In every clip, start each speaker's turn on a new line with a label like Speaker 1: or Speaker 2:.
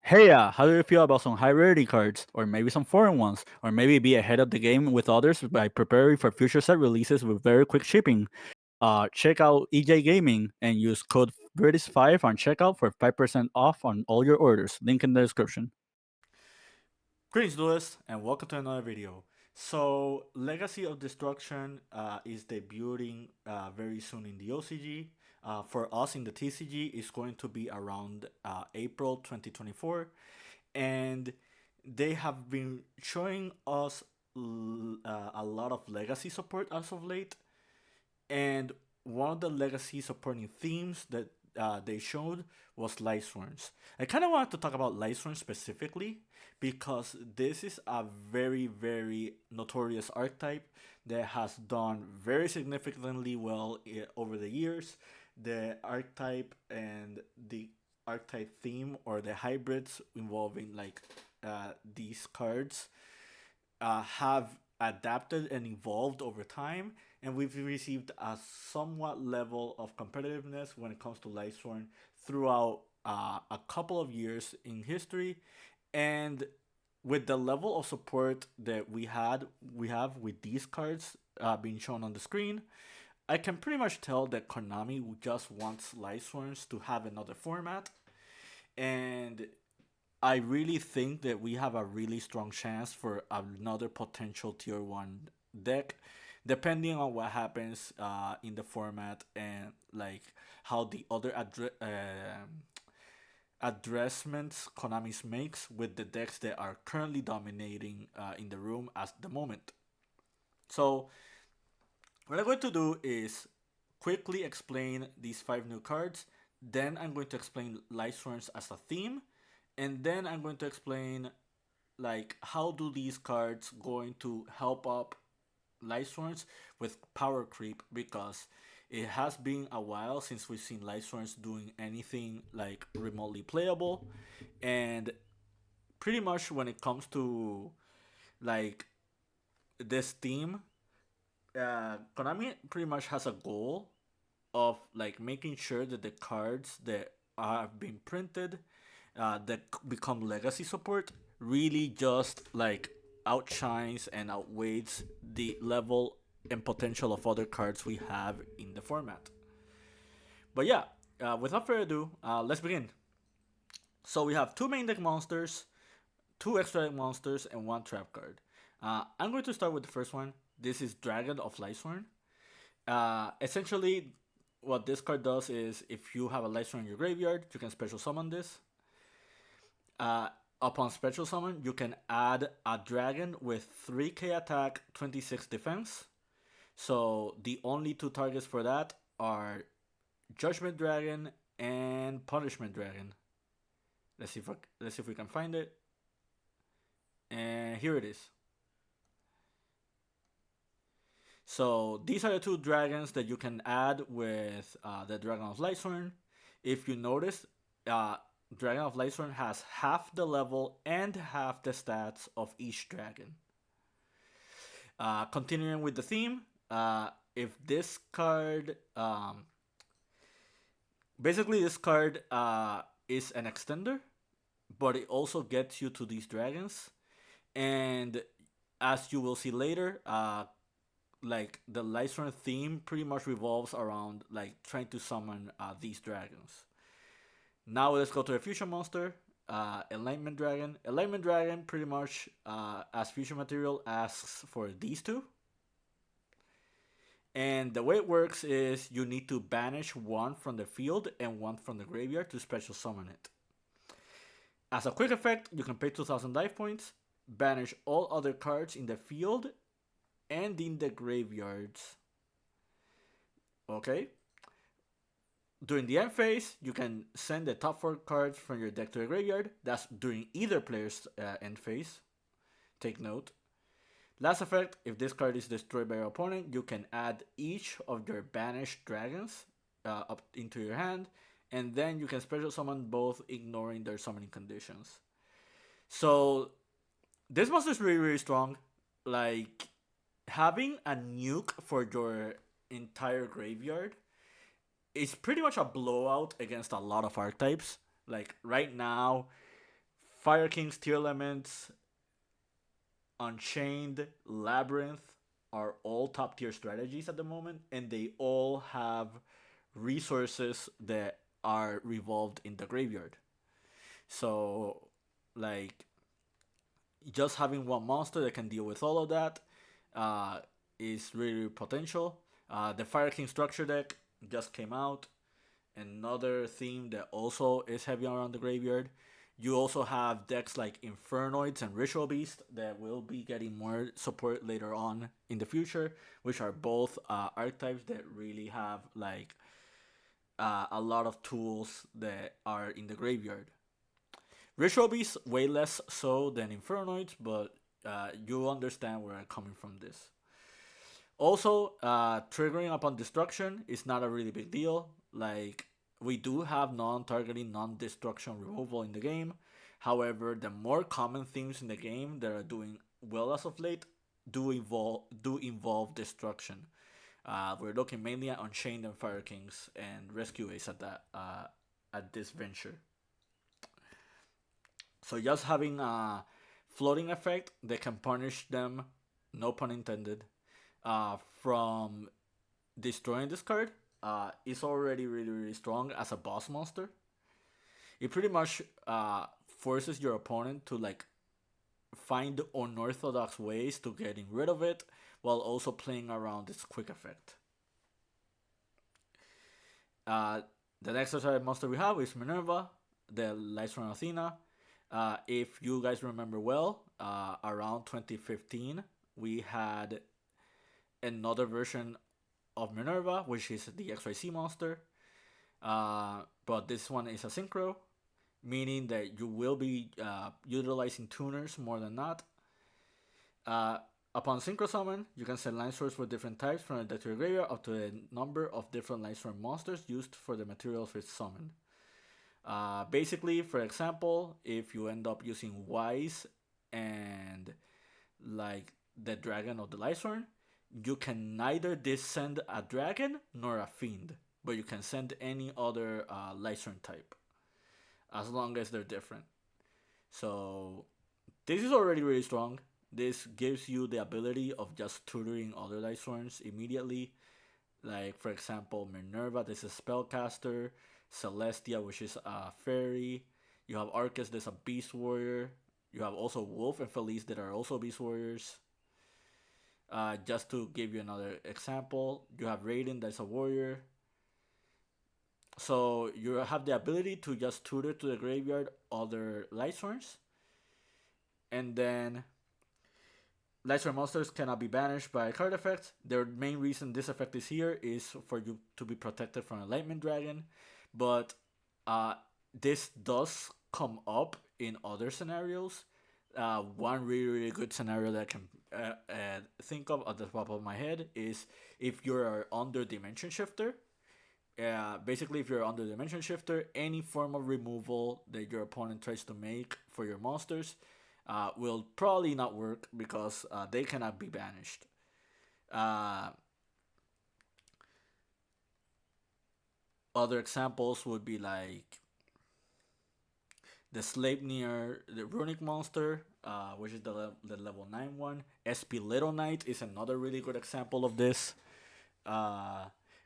Speaker 1: Hey, how do you feel about some high rarity cards, or maybe some foreign ones, or maybe be ahead of the game with others by preparing for future set releases with very quick shipping? Check out EJ Gaming and use code British5 on checkout for 5% off on all your orders. Link in the description.
Speaker 2: Greetings, Lewis, and welcome to another video. So, Legacy of Destruction is debuting very soon in the OCG. For us in the TCG, it's going to be around April 2024, and they have been showing us a lot of Legacy support as of late. And one of the legacy supporting themes that they showed was Lightsworns. I kind of wanted to talk about Lightsworn specifically because this is a very, very notorious archetype that has done very significantly well over the years. The archetype and the archetype theme, or the hybrids involving these cards, have adapted and evolved over time, and we've received a somewhat level of competitiveness when it comes to Lightsworn throughout a couple of years in history. And with the level of support that we have with these cards being shown on the screen, I can pretty much tell that Konami just wants Lightsworns to have another format. And I really think that we have a really strong chance for another potential tier 1 deck, depending on what happens in the format, and like how the other addressments Konami makes with the decks that are currently dominating in the room at the moment. So what I'm going to do is quickly explain these 5 new cards. Then I'm going to explain Lightsworns as a theme, and then I'm going to explain like how do these cards going to help up Lightsworns with power creep, because it has been a while since we've seen Lightsworns doing anything like remotely playable. And pretty much when it comes to like this theme, Konami pretty much has a goal of like making sure that the cards that have been printed that become legacy support really just like outshines and outweighs the level and potential of other cards we have in the format. But yeah, without further ado, let's begin. So we have 2 main deck monsters, 2 extra deck monsters, and 1 trap card. I'm going to start with the first one. This is Dragon of Lightsworn. Essentially, what this card does is if you have a Lightsworn in your graveyard, you can special summon this. Upon special summon, you can add a dragon with 3k attack, 26 defense. So the only 2 targets for that are Judgment Dragon and Punishment Dragon. Let's see if we can find it. And here it is. So these are the 2 dragons that you can add with the Dragon of Lightsworn. If you notice, Dragon of Lightsworn has half the level and half the stats of each dragon. Continuing with the theme, if this card, basically this card is an extender, but it also gets you to these dragons. And as you will see later, like the Lightsworn theme pretty much revolves around like trying to summon these dragons. Now let's go to a fusion monster, Enlightenment Dragon. Enlightenment Dragon pretty much as fusion material asks for these 2. And the way it works is you need to banish 1 from the field and 1 from the graveyard to special summon it. As a quick effect, you can pay 2000 life points, banish all other cards in the field and in the graveyards. Okay? During the end phase, you can send the top 4 cards from your deck to the graveyard. That's during either player's end phase. Take note. Last effect, if this card is destroyed by your opponent, you can add each of your banished dragons up into your hand, and then you can special summon both, ignoring their summoning conditions. So this monster is really, really strong. Like, having a nuke for your entire graveyard is pretty much a blowout against a lot of archetypes. Like right now, Fire King's tier elements, Unchained, Labyrinth are all top tier strategies at the moment, and they all have resources that are revolved in the graveyard. So, like, just having one monster that can deal with all of that uh, is really potential. The Fire King structure deck just came out. Another theme that also is heavy around the graveyard. You also have decks like Infernoids and Ritual Beast that will be getting more support later on in the future, which are both archetypes that really have like a lot of tools that are in the graveyard. Ritual Beast way less so than Infernoids, but you understand where I'm coming from this. Also, triggering upon destruction is not a really big deal. Like, we do have non-targeting, non-destruction removal in the game. However, the more common themes in the game that are doing well as of late do involve destruction. We're looking mainly at Unchained and Fire Kings and Rescue Ace at this venture. So just having a floating effect that can punish them, no pun intended, from destroying this card is already really really strong as a boss monster. It pretty much forces your opponent to like find unorthodox ways to getting rid of it while also playing around this quick effect. Uh, the next monster we have is Minerva, the Lightsworn Athena. If you guys remember well, around 2015, we had another version of Minerva, which is the XYZ monster. But this one is a synchro, meaning that you will be utilizing tuners more than not. Upon synchro summon, you can send line source for different types from the deck to your graveyard up to a number of different Lightsworn monsters used for the materials it's summoned. Basically, for example, if you end up using Wise and like the Dragon of the Lightsworn, you can neither send a dragon nor a fiend, but you can send any other Lightsworn type as long as they're different. So this is already really strong. This gives you the ability of just tutoring other Lightsworns immediately. Like, for example, Minerva, this is a spellcaster. Celestia, which is a fairy. You have Arcus, that's a beast warrior. You have also Wolf and Felice that are also beast warriors. Just to give you another example, you have Raiden, that's a warrior. So you have the ability to just tutor to the graveyard other Lightsworns. And then Lightsworn monsters cannot be banished by card effects. The main reason this effect is here is for you to be protected from Enlightenment Dragon. But this does come up in other scenarios. One really, really good scenario that I can think of at the top of my head is if you're under Dimension Shifter. Basically, if you're under Dimension Shifter, any form of removal that your opponent tries to make for your monsters will probably not work because they cannot be banished. Other examples would be like the Sleipnir, the Runic monster, which is the level 9 one. SP Little Knight is another really good example of this.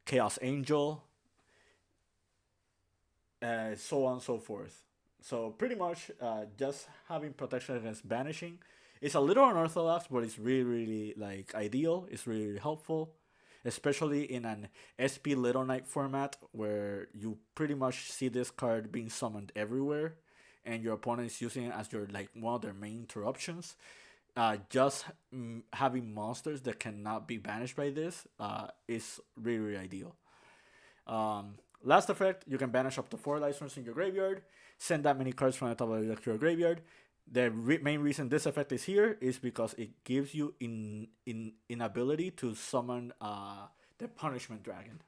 Speaker 2: Chaos Angel, so on and so forth. So pretty much just having protection against banishing. It's a little unorthodox, but it's really, really like ideal. It's really, really helpful, especially in an SP Little Knight format where you pretty much see this card being summoned everywhere, and your opponent is using it as your like one of their main interruptions. Just having monsters that cannot be banished by this is really, really ideal. Last effect, you can banish up to 4 Lightsworns in your graveyard. Send that many cards from the top of the deck to your graveyard. The main reason this effect is here is because it gives you inability to summon the Punishment Dragon.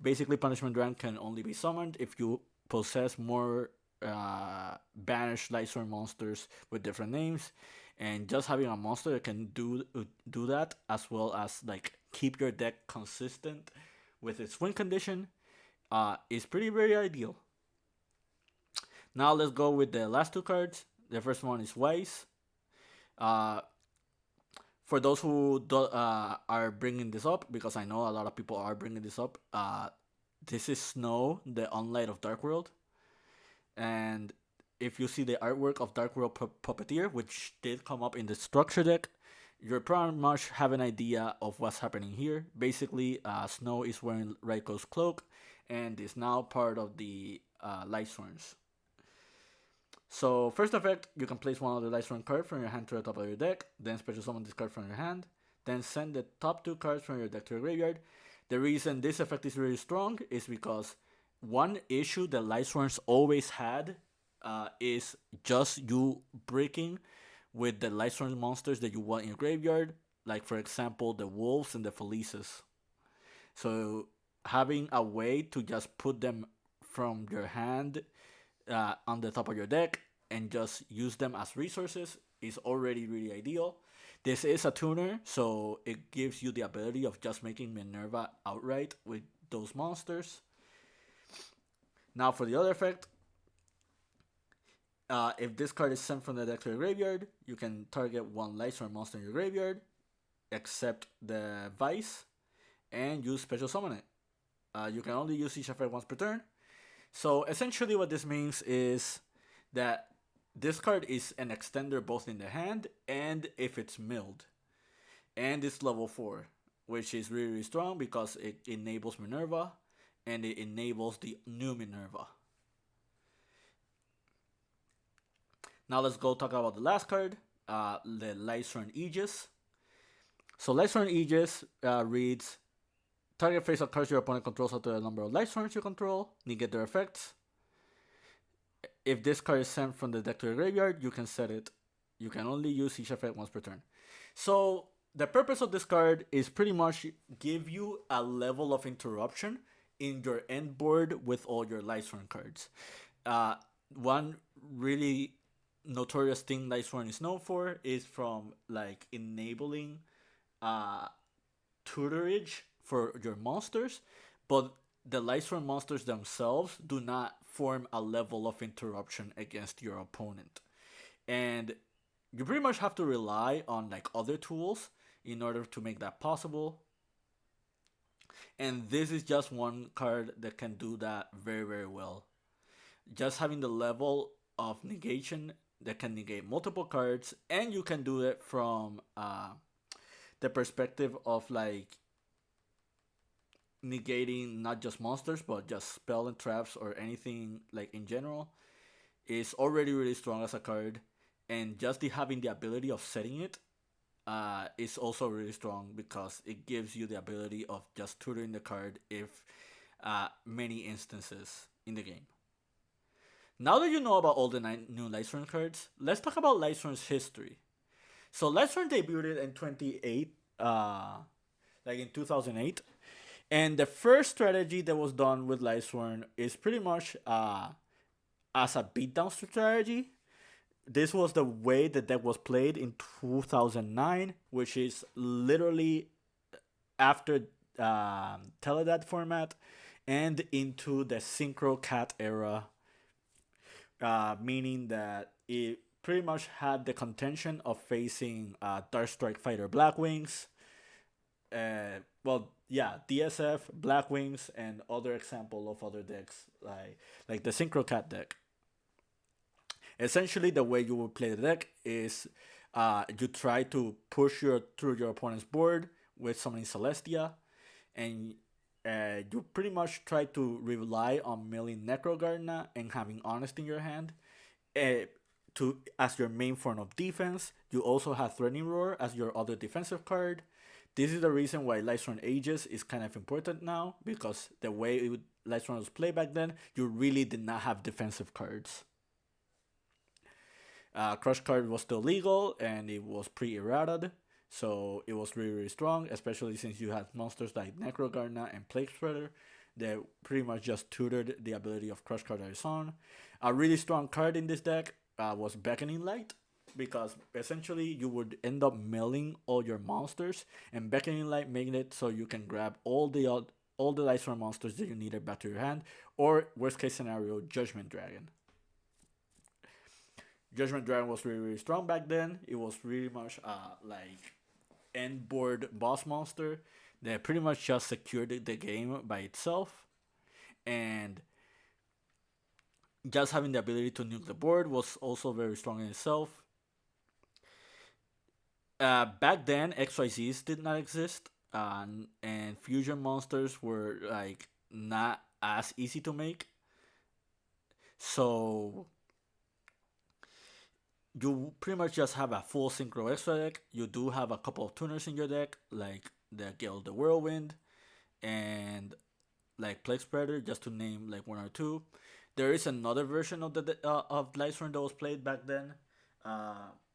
Speaker 2: Basically, Punishment Dragon can only be summoned if you possess more banished Lightsworn monsters with different names. And just having a monster that can do that, as well as like keep your deck consistent with its win condition, is pretty very ideal. Now let's go with the last two cards. The first one is Wise. Uh, for those who are bringing this up, because I know a lot of people are bringing this up, this is Snow, the Unlight of Dark World. And if you see the artwork of Dark World Puppeteer, which did come up in the structure deck, you pretty much have an idea of what's happening here. Basically, Snow is wearing Raiko's cloak and is now part of the Lightsworns. So first effect, you can place one of the Lightsworn card from your hand to the top of your deck, then special summon this card from your hand, then send the top two cards from your deck to your graveyard. The reason this effect is really strong is because one issue that Lightsworns always had is just you breaking with the Lightsworn monsters that you want in your graveyard, like for example the wolves and the Felices. So having a way to just put them from your hand on the top of your deck and just use them as resources is already really ideal. This is a tuner, so it gives you the ability of just making Minerva outright with those monsters. Now for the other effect, if this card is sent from the deck to your graveyard, you can target one Lightsworn monster in your graveyard, except the Vice, and use special summon it. You can only use each effect once per turn. So essentially what this means is that this card is an extender both in the hand and if it's milled. And it's level 4, which is really, really strong because it enables Minerva and it enables the new Minerva. Now let's go talk about the last card, the Lightsworn Aegis. So Lightsworn Aegis reads, target face of cards your opponent controls up to the number of Lightsworns you control, negate their effects. If this card is sent from the deck to your graveyard, you can set it. You can only use each effect once per turn. So the purpose of this card is pretty much give you a level of interruption in your end board with all your Lightsworn cards. One really notorious thing Lightsworn is known for is from like enabling tutorage for your monsters, but the Lightsworn monsters themselves do not form a level of interruption against your opponent. And you pretty much have to rely on like other tools in order to make that possible. And this is just one card that can do that very, very well. Just having the level of negation that can negate multiple cards, and you can do it from the perspective of like negating not just monsters but just spell and traps or anything like in general, is already really strong as a card. And just having the ability of setting it is also really strong because it gives you the ability of just tutoring the card if many instances in the game. Now that you know about all the new Lightsworn cards, let's talk about Lightsworn's history. So Lightsworn debuted in 2008, and the first strategy that was done with Lightsworn is pretty much as a beatdown strategy. This was the way the deck was played in 2009, which is literally after Teledad format and into the Synchro Cat era, meaning that it pretty much had the contention of facing Dark Strike Fighter Blackwings, DSF, Blackwings, and other example of other decks like the Synchro Cat deck. Essentially, the way you would play the deck is you try to push through your opponent's board with summoning Celestia, and you pretty much try to rely on milling Necrogardener and having Honest in your hand as your main form of defense. You also have Threatening Roar as your other defensive card. This is the reason why Lightsworn Aegis is kind of important now, because the way Lightsworn was played back then, you really did not have defensive cards. Crush card was still legal and it was pre-errated, so it was really, really strong, especially since you had monsters like Necrogardener and Plague Spreader that pretty much just tutored the ability of Crush card on its own. A really strong card in this deck was Beckoning Light, because essentially you would end up milling all your monsters, and Beckoning Light making it so you can grab all the Lightsworn monsters that you needed back to your hand, or worst case scenario, Judgment Dragon. Judgment Dragon was really really strong back then. It was really much like end board boss monster that pretty much just secured the game by itself, and just having the ability to nuke the board was also very strong in itself. Back then, XYZs did not exist, and fusion monsters were like not as easy to make. So you pretty much just have a full synchro extra deck. You do have a couple of tuners in your deck, like the Gale the Whirlwind and like Plague Spreader, just to name like one or two. There is another version of the of Lightsworn that was played back then,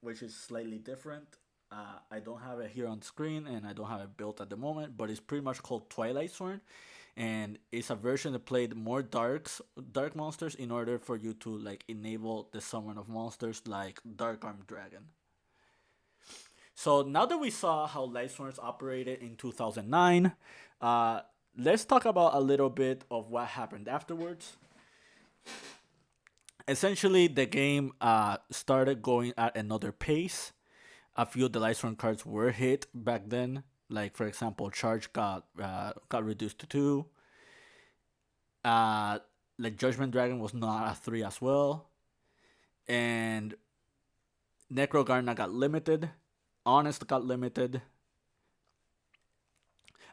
Speaker 2: which is slightly different. I don't have it here on screen and I don't have it built at the moment, but it's pretty much called Lightsworn, and it's a version that played more dark monsters in order for you to like enable the summon of monsters like Dark Arm Dragon. So now that we saw how Lightsworns operated in 2009, let's talk about a little bit of what happened afterwards. Essentially, the game started going at another pace. A few of the Lightsworn cards were hit back then. Like for example, Charge got reduced to 2. Like Judgment Dragon was not a 3 as well, and Necrogarna got limited. Honest got limited.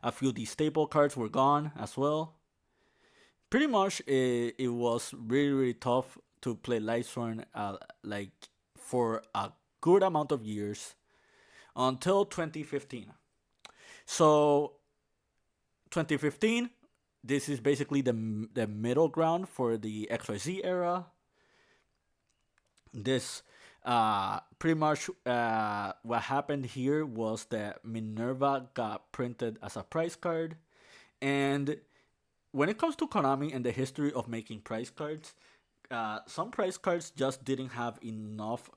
Speaker 2: A few of the staple cards were gone as well. Pretty much, it was really really tough to play Lightsworn like for a good amount of years until 2015. So 2015, this is basically the middle ground for the XYZ era. This pretty much what happened here was that Minerva got printed as a prize card, and when it comes to Konami and the history of making prize cards, some prize cards just didn't have enough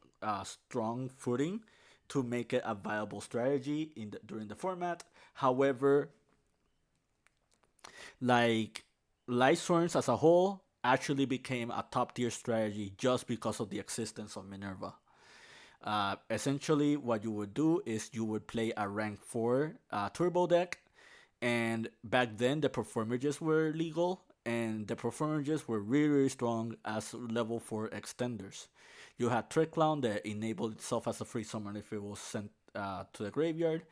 Speaker 2: strong footing to make it a viable strategy during the format. However, like Lightsworns as a whole actually became a top tier strategy just because of the existence of Minerva. Essentially, what you would do is you would play a rank 4 turbo deck, and back then the performages were legal, and the performages were really, really strong as level 4 extenders. You had Trick Clown that enabled itself as a free summon if it was sent to the graveyard.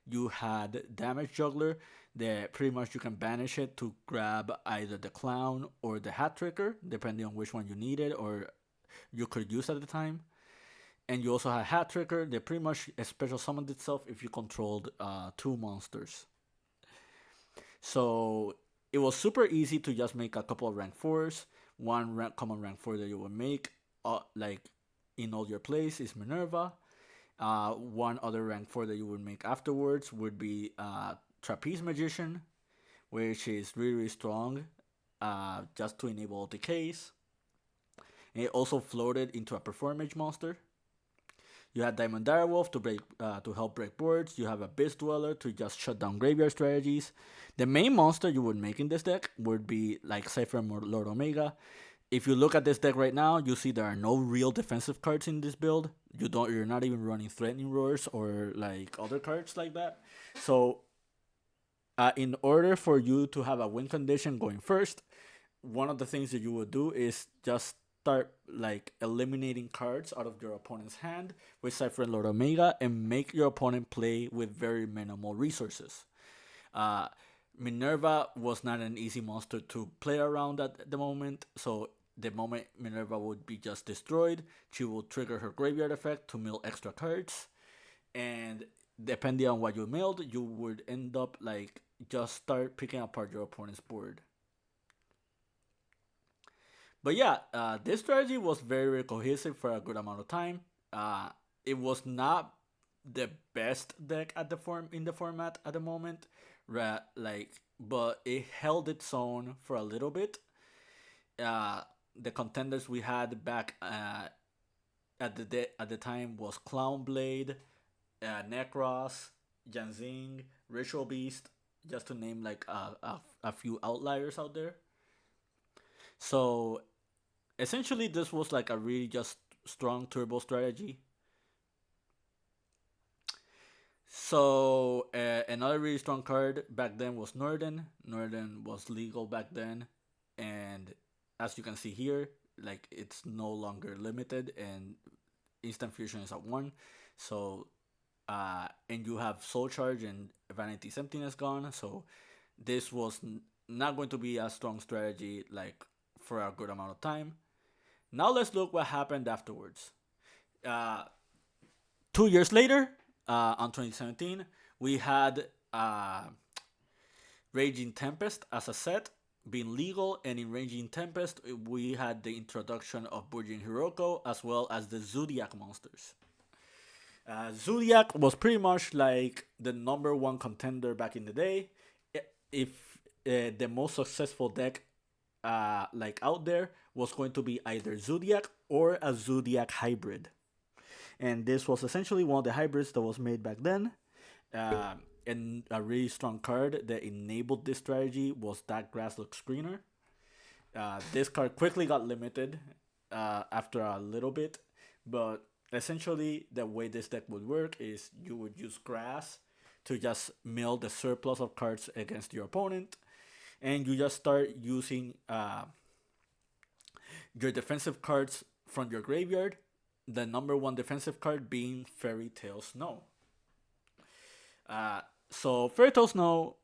Speaker 2: You had Damage Juggler that pretty much you can banish it to grab either the Clown or the Hat Tricker, depending on which one you needed or you could use at the time. And you also had Hat Tricker that pretty much special summoned itself if you controlled 2 monsters. So it was super easy to just make a couple of rank 4s. One common rank 4 that you would make like in all your plays is Minerva. One other rank 4 that you would make afterwards would be Trapeze Magician, which is really, really strong just to enable decays. And it also floated into a Performage monster. You had Diamond Direwolf to help break boards. You have Abyss Dweller to just shut down graveyard strategies. The main monster you would make in this deck would be like Cypher or Lord Omega. If you look at this deck right now, you see there are no real defensive cards in this build. You're not even running Threatening Roars or like other cards like that. So in order for you to have a win condition going first, one of the things that you would do is just start like eliminating cards out of your opponent's hand with Cypher and Lord Omega and make your opponent play with very minimal resources. Minerva was not an easy monster to play around at the moment, so the moment Minerva would be just destroyed, she will trigger her graveyard effect to mill extra cards, and depending on what you milled, you would end up like just start picking apart your opponent's board. But yeah, this strategy was very, very cohesive for a good amount of time. It was not the best deck at in the format at the moment, but it held its own for a little bit. The contenders we had back at the time was Clownblade, Necros, Janzing, Ritual Beast, just to name like a few outliers out there. So essentially, this was like a really just strong turbo strategy. So another really strong card back then was Northern. Northern was legal back then, and as you can see here, like it's no longer limited, and instant fusion is at 1. So and you have Soul Charge and Vanity's Emptiness gone. So this was not going to be a strong strategy like for a good amount of time. Now let's look what happened afterwards. Uh, 2 years later, on 2017, we had Raging Tempest as a set being legal, and in Raging Tempest, we had the introduction of Bujin Hiroko as well as the Zodiac monsters. Zodiac was pretty much like the number one contender back in the day. If the most successful deck like out there was going to be either Zodiac or a Zodiac hybrid. And this was essentially one of the hybrids that was made back then. Uh, and a really strong card that enabled this strategy was that Grasslook Screener. This card quickly got limited after a little bit, but essentially the way this deck would work is you would use grass to just mill the surplus of cards against your opponent, and you just start using your defensive cards from your graveyard, the number one defensive card being Fairy Tale Snow. So Fairy Tale Snow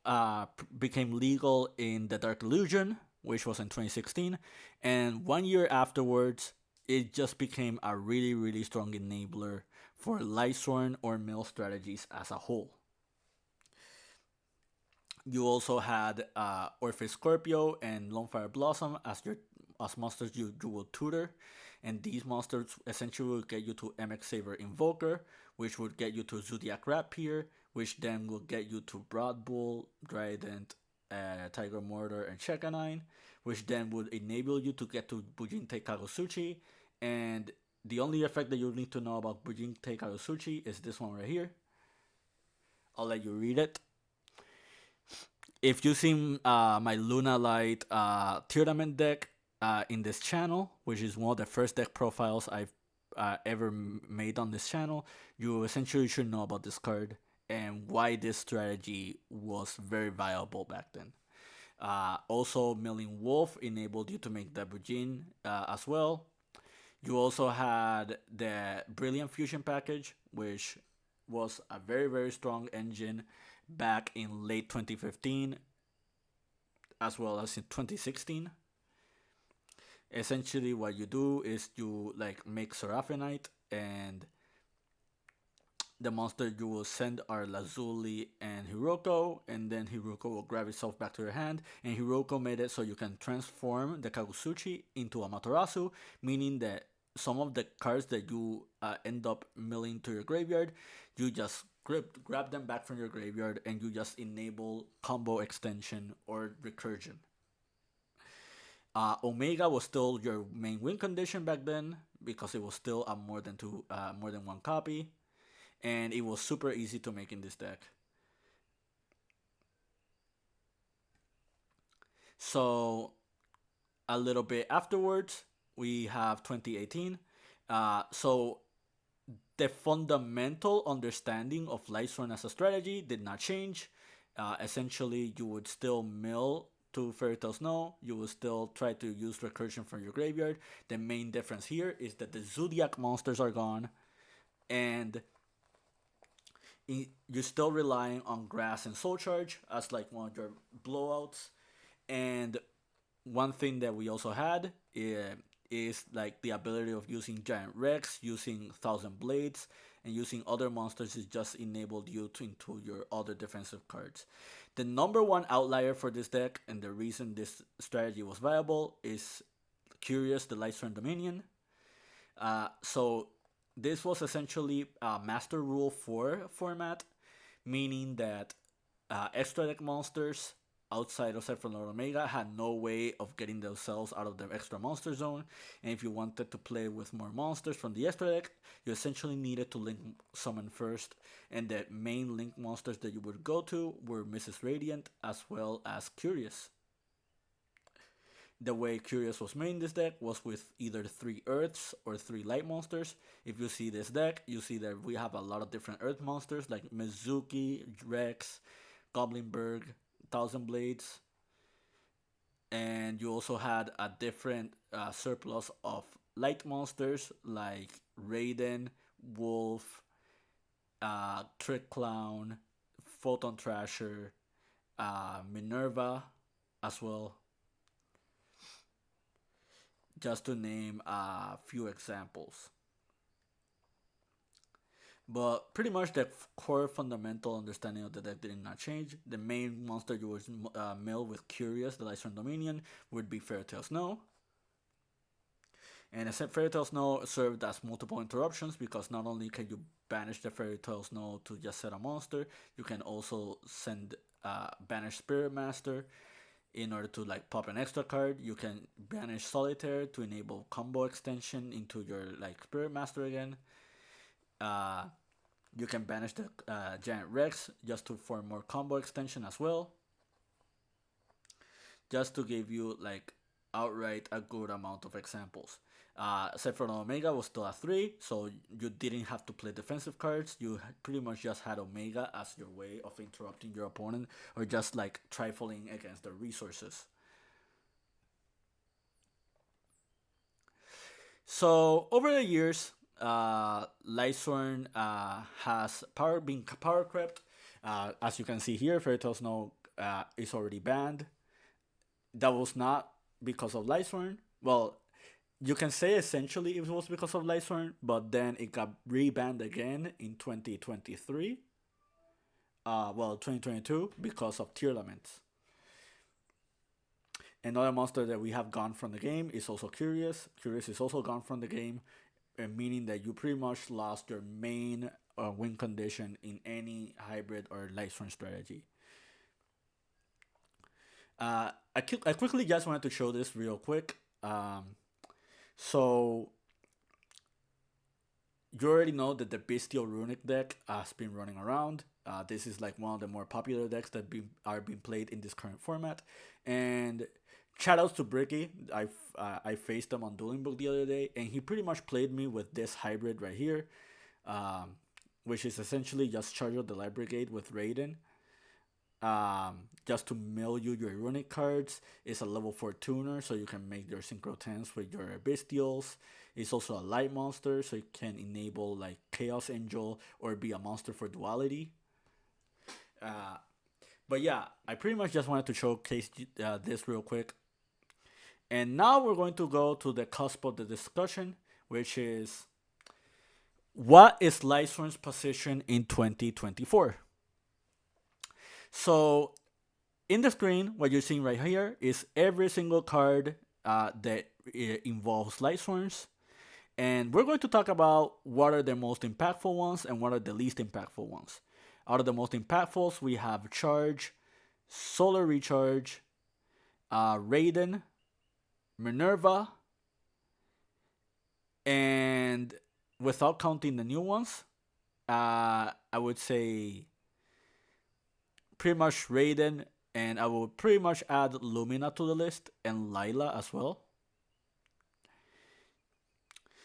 Speaker 2: became legal in the Dark Illusion, which was in 2016, and 1 year afterwards, it just became a really, really strong enabler for Lightsworn or mill strategies as a whole. You also had Orpheus Scorpio and Lonefire Blossom as monsters you will tutor, and these monsters essentially will get you to MX Saber Invoker, which would get you to Zodiac Rapier, which then will get you to Broad Bull, Trident, Tiger Mortar, and Shekanine, which then would enable you to get to Bujinte Kagosuchi, and the only effect that you need to know about Bujinte Kagosuchi is this one right here. I'll let you read it. If you've seen my Luna Light tournament deck in this channel, which is one of the first deck profiles I've ever made on this channel, you essentially should know about this card and why this strategy was very viable back then. Also, Milling Wolf enabled you to make the Bujin as well. You also had the Brilliant Fusion package, which was a very, very strong engine back in late 2015 as well as in 2016. Essentially what you do is you like make Seraphinite, and the monster you will send are Lazuli and Hiroko, and then Hiroko will grab itself back to your hand, and Hiroko made it so you can transform the Kagusuchi into Amaterasu, meaning that some of the cards that you end up milling to your graveyard, you just grab them back from your graveyard and you just enable combo extension or recursion. Omega was still your main win condition back then because it was still a more than one copy, and it was super easy to make in this deck. So a little bit afterwards, we have 2018. So the fundamental understanding of Lightsworn as a strategy did not change. Essentially, you would still mill to Fairy Tale Snow. You will still try to use recursion from your graveyard. The main difference here is that the Zodiac monsters are gone, and you're still relying on Grass and Soul Charge as like one of your blowouts. And one thing that we also had is like the ability of using Giant Rex, using Thousand Blades, and using other monsters. It just enabled you into your other defensive cards. The number one outlier for this deck, and the reason this strategy was viable, is Curious the Lightsworn Dominion. So this was essentially a Master Rule 4 format, meaning that extra deck monsters outside of Set from Lord Omega had no way of getting themselves out of the extra monster zone, and if you wanted to play with more monsters from the extra deck, you essentially needed to link summon first, and the main link monsters that you would go to were Mrs. Radiant as well as Curious. The way Curious was made in this deck was with either 3 Earths or 3 Light monsters. If you see this deck, you see that we have a lot of different Earth monsters like Mizuki, Rex, Goblinberg, Thousand Blades, and you also had a different surplus of light monsters like Raiden, Wolf, Trick Clown, Photon Thrasher, Minerva as well, just to name a few examples. But pretty much the core fundamental understanding of the deck did not change. The main monster you would mill with Curious, the Lightsworn Dominion, would be Fairytale Snow. And except Fairytale Snow served as multiple interruptions because not only can you banish the Fairytale Snow to just set a monster, you can also send banish Spirit Master in order to like pop an extra card. You can banish Solitaire to enable combo extension into your like Spirit Master again. You can banish the Giant Rex just to for more combo extension as well. Just to give you like outright a good amount of examples. Except for Omega was still a 3, so you didn't have to play defensive cards. You pretty much just had Omega as your way of interrupting your opponent or just like trifling against their resources. So over the years, Lightsworn has been power crept. As you can see here, Fairytale Snow is already banned. That was not because of Lightsworn. Well, you can say essentially it was because of Lightsworn, but then it got rebanned again in 2023. 2022 because of Tear Laments. Another monster that we have gone from the game is also Curious. Curious is also gone from the game, meaning that you pretty much lost your main win condition in any hybrid or Lightsworn strategy. I quickly just wanted to show this real quick. So you already know that the Bestial Runic deck has been running around. This is like one of the more popular decks that are being played in this current format. And shoutouts to Bricky. I faced him on Dueling Book the other day, and he pretty much played me with this hybrid right here, which is essentially just Charge of the Light Brigade with Raiden. Just to mill you your runic cards. It's a level 4 tuner, so you can make your Synchro 10s with your Bestials. It's also a light monster, so it can enable like Chaos Angel or be a monster for duality. But yeah, I pretty much just wanted to showcase this real quick. And now we're going to go to the cusp of the discussion, which is what is Lightsworn's position in 2024? So in the screen, what you're seeing right here is every single card that involves Lightsworns. And we're going to talk about what are the most impactful ones and what are the least impactful ones. Out of the most impactful, we have Charge, Solar Recharge, Raiden, Minerva, and without counting the new ones, I would say pretty much Raiden, and I will pretty much add Lumina to the list and Lila as well.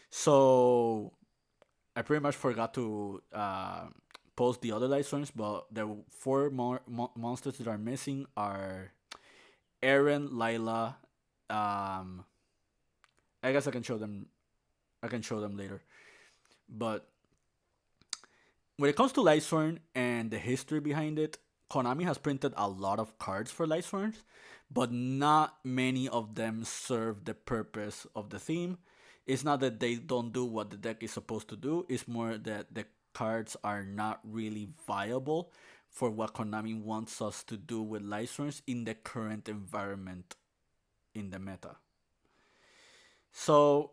Speaker 2: So I pretty much forgot to post the other Lightsworns, but the 4 monsters that are missing are Eren, Lila. I guess I can show them. I can show them later. But when it comes to Lightsworn and the history behind it, Konami has printed a lot of cards for Lightsworns, but not many of them serve the purpose of the theme. It's not that they don't do what the deck is supposed to do, it's more that the cards are not really viable for what Konami wants us to do with Lightsworns in the current environment in the meta. So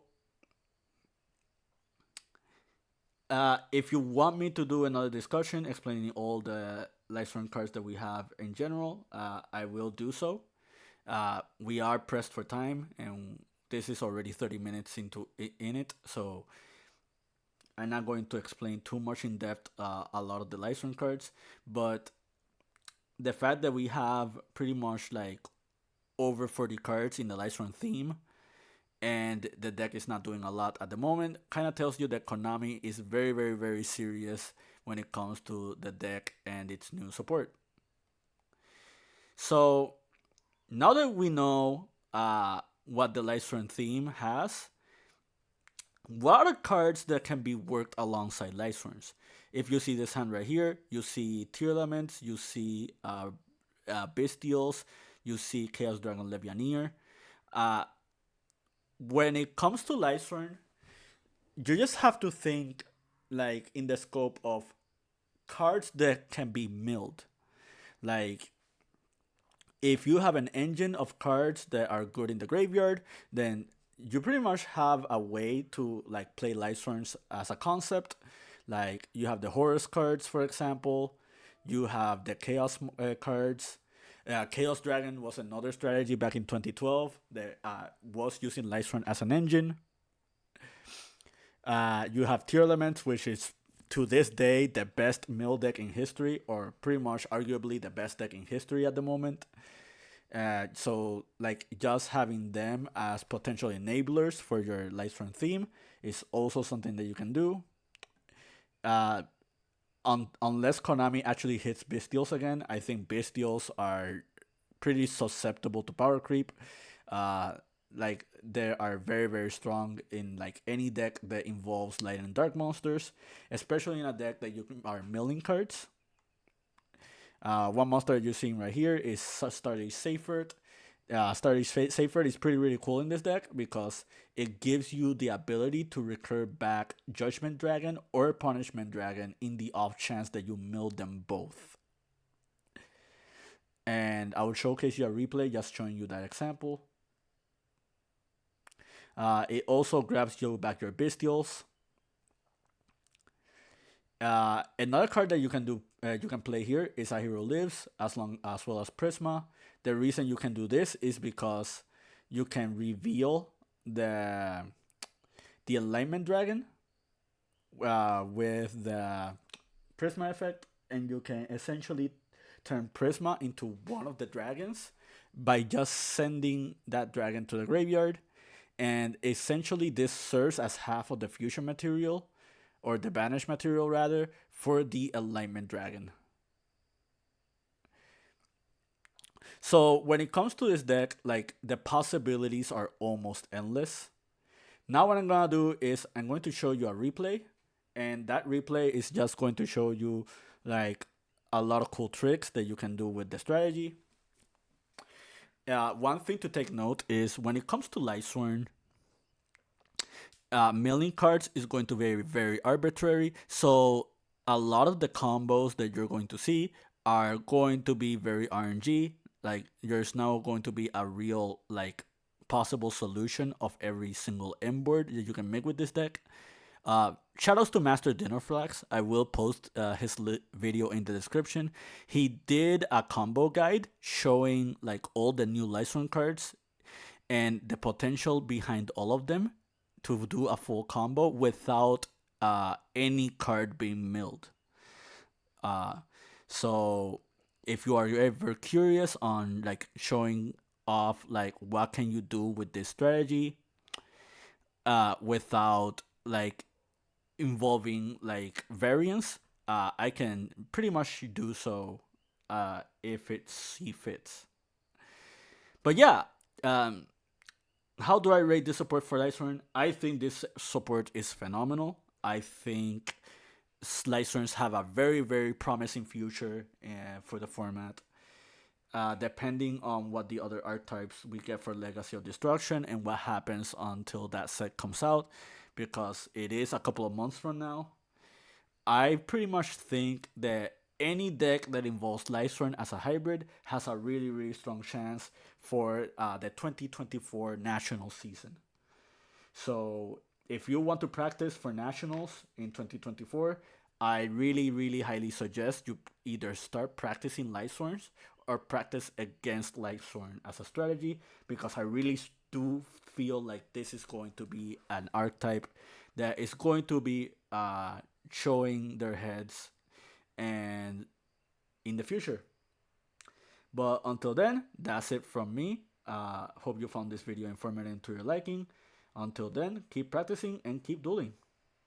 Speaker 2: if you want me to do another discussion explaining all the Lightsworn cards that we have in general, I will do so. We are pressed for time, and this is already 30 minutes in it, so I'm not going to explain too much in depth a lot of the Lightsworn cards, but the fact that we have pretty much like
Speaker 1: over 40 cards in the Lightsworn theme, and the deck is not doing a lot at the moment, kind of tells you that Konami is very, very, very serious when it comes to the deck and its new support. So now that we know what the Lightsworn theme has, what are cards that can be worked alongside Lightsworns? If you see this hand right here, you see Tearlaments, you see Bestials, you see Chaos Dragon Levianeer. Uh, when it comes to Lightsworn, you just have to think like in the scope of cards that can be milled. Like if you have an engine of cards that are good in the graveyard, then you pretty much have a way to like play Lightsworns as a concept. Like you have the Horus cards, for example. You have the Chaos cards. Chaos Dragon was another strategy back in 2012 that was using Lightsworn as an engine. You have Tearlaments, which is to this day the best mill deck in history, or pretty much arguably the best deck in history at the moment. So like just having them as potential enablers for your Lightsworn theme is also something that you can do. Unless Konami actually hits Bestials again, I think Bestials are pretty susceptible to power creep. Like they are very, very strong in like any deck that involves light and dark monsters, especially in a deck that you are milling cards. One monster you're seeing right here is Starday Seyfert. Starday Seyfert is pretty cool in this deck because it gives you the ability to recur back Judgment Dragon or Punishment Dragon in the off chance that you mill them both. And I will showcase you a replay just showing you that example. It also grabs you back your Bestials. Another card that you can do, you can play here is A Hero Lives, as well as Prisma. The reason you can do this is because you can reveal the Alignment Dragon with the Prisma effect, and you can essentially turn Prisma into one of the dragons by just sending that dragon to the graveyard, and essentially this serves as half of the fusion material, or the banished material rather, for the Alignment Dragon. So when it comes to this deck, like the possibilities are almost endless. Now what I'm gonna do is I'm going to show you a replay, and that replay is just going to show you like a lot of cool tricks that you can do with the strategy. One thing to take note is when it comes to Lightsworn, milling cards is going to be very arbitrary. So a lot of the combos that you're going to see are going to be very RNG. Like there's now going to be a real like possible solution of every single M board that you can make with this deck. Shoutouts to Master Dinnerflax. I will post his video in the description. He did a combo guide showing like all the new Lightsworn cards and the potential behind all of them to do a full combo without any card being milled. So if you are ever curious on like showing off like what can you do with this strategy without like involving like variance, I can pretty much do so if it see fits. But yeah, how do I rate this support for Lightsworn? I think this support is phenomenal. I think Lightsworns have a very promising future for the format. Depending on what the other archetypes we get for Legacy of Destruction and what happens until that set comes out, because it is a couple of months from now. I pretty much think that any deck that involves Lightsworn as a hybrid has a really strong chance for the 2024 national season. So if you want to practice for nationals in 2024, I really highly suggest you either start practicing Lightsworns or practice against Lightsworn as a strategy, because I really do feel like this is going to be an archetype that is going to be showing their heads and in the future. But until then, that's it from me.
Speaker 2: Hope you found this video informative to your liking. Until then, keep practicing and keep dueling.